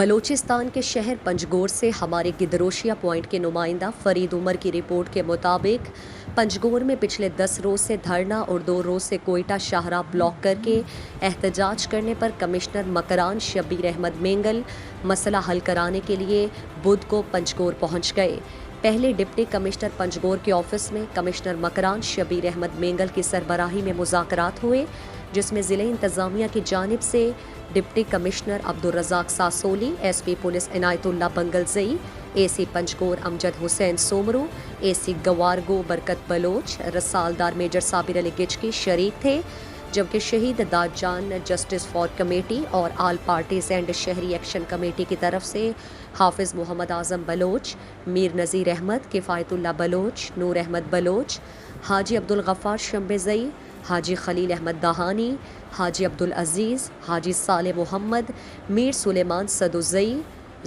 بلوچستان کے شہر پنجگور سے ہمارے گدروشیا پوائنٹ کے نمائندہ فرید عمر کی رپورٹ کے مطابق پنجگور میں پچھلے 10 روز سے دھرنا اور 2 روز سے کوئٹہ شاہراہ بلاک کر کے احتجاج کرنے پر کمشنر مکران شبیر احمد مینگل مسئلہ حل کرانے کے لیے بدھ کو پنجگور پہنچ گئے۔ پہلے ڈپٹی کمشنر پنجگور کے آفس میں کمشنر مکران شبیر احمد مینگل کی سربراہی میں مذاکرات ہوئے، جس میں ضلع انتظامیہ کی جانب سے deputy commissioner Abdul Razzaq Sasoli, S P police Inayatullah Bangulzai, اے سی پنجگور امجد حسین سومرو، اے سی گوارگو برکت بلوچ، رسالدار میجر صابر علی گچکی شریک تھے، جبکہ شہید داد جان جسٹس فار کمیٹی اور آل پارٹیز اینڈ شہری ایکشن کمیٹی کی طرف سے حافظ محمد اعظم بلوچ، میر نذیر احمد، کفایت اللہ بلوچ، نور احمد بلوچ، حاجی عبدالغفار شمبزئی، حاجی خلیل احمد دہانی، حاجی عبدالعزیز، حاجی صالح محمد، میر سلیمان صدوزئی،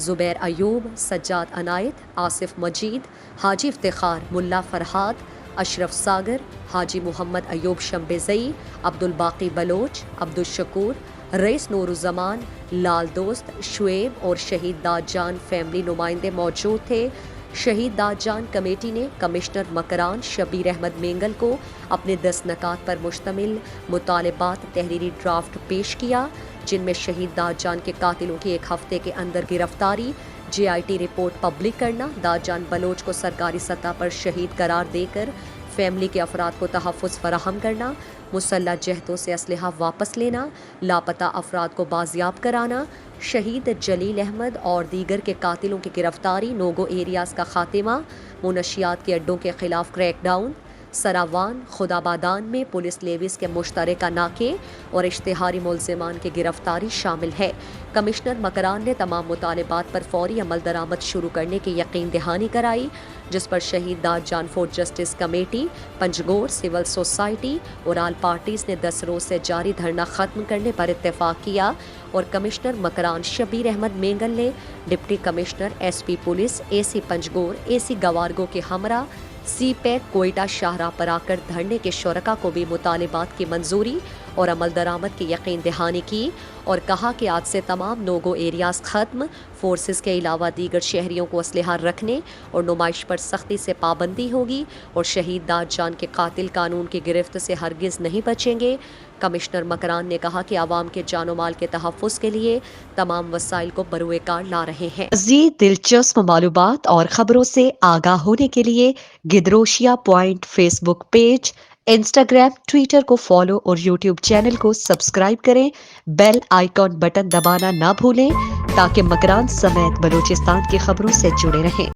زبیر ایوب، سجاد عنایت، آصف مجید، حاجی افتخار، ملا فرحات، اشرف ساگر، حاجی محمد ایوب شمبزئی، عبدالباقی بلوچ، عبدالشکور، رئیس نور الزمان، لال دوست، شعیب اور شہید داد جان فیملی نمائندے موجود تھے۔ شہید داد جان کمیٹی نے کمشنر مکران شبیر احمد مینگل کو اپنے 10 نکات پر مشتمل مطالبات تحریری ڈرافٹ پیش کیا، جن میں شہید داد جان کے قاتلوں کی 1 ہفتے کے اندر گرفتاری، جے آئی ٹی رپورٹ پبلک کرنا، داد جان بلوچ کو سرکاری سطح پر شہید قرار دے کر فیملی کے افراد کو تحفظ فراہم کرنا، مسلح جہتوں سے اسلحہ واپس لینا، لاپتہ افراد کو بازیاب کرانا، شہید جلیل احمد اور دیگر کے قاتلوں کی گرفتاری، نوگو ایریاز کا خاتمہ، منشیات کے اڈوں کے خلاف کریک ڈاؤن، سراوان، خدابادان میں پولیس لیویز کے مشترکہ ناکے اور اشتہاری ملزمان کی گرفتاری شامل ہے۔ کمشنر مکران نے تمام مطالبات پر فوری عمل درآمد شروع کرنے کی یقین دہانی کرائی، جس پر Shaheed Dad Jan for justice committee, Panjgur, civil society اور آل پارٹیز نے 10 روز سے جاری دھرنا ختم کرنے پر اتفاق کیا، اور کمشنر مکران شبیر احمد مینگل نے deputy commissioner, S P police, A C Panjgur, A C Gwargo کے ہمراہ سی پیک کوئٹہ شاہراہ پر آ کر دھرنے کے شرکاء کو بھی مطالبات کی منظوری اور عمل درآمد کی یقین دہانی کی، اور کہا کہ آج سے تمام نوگو ایریاز ختم، فورسز کے علاوہ دیگر شہریوں کو اسلحہ رکھنے اور نمائش پر سختی سے پابندی ہوگی، اور شہید داد جان کے قاتل قانون کی گرفت سے ہرگز نہیں بچیں گے۔ کمشنر مکران نے کہا کہ عوام کے جان و مال کے تحفظ کے لیے تمام وسائل کو بروئے کار لا رہے ہیں۔ مزید دلچسپ معلومات اور خبروں سے آگاہ ہونے کے لیے Gedrosia point Facebook page, Instagram, Twitter کو فالو اور یوٹیوب چینل کو سبسکرائب کریں۔ بیل آئیکن بٹن دبانا نہ بھولیں تاکہ مکران سمیت بلوچستان کی خبروں سے جڑے رہیں۔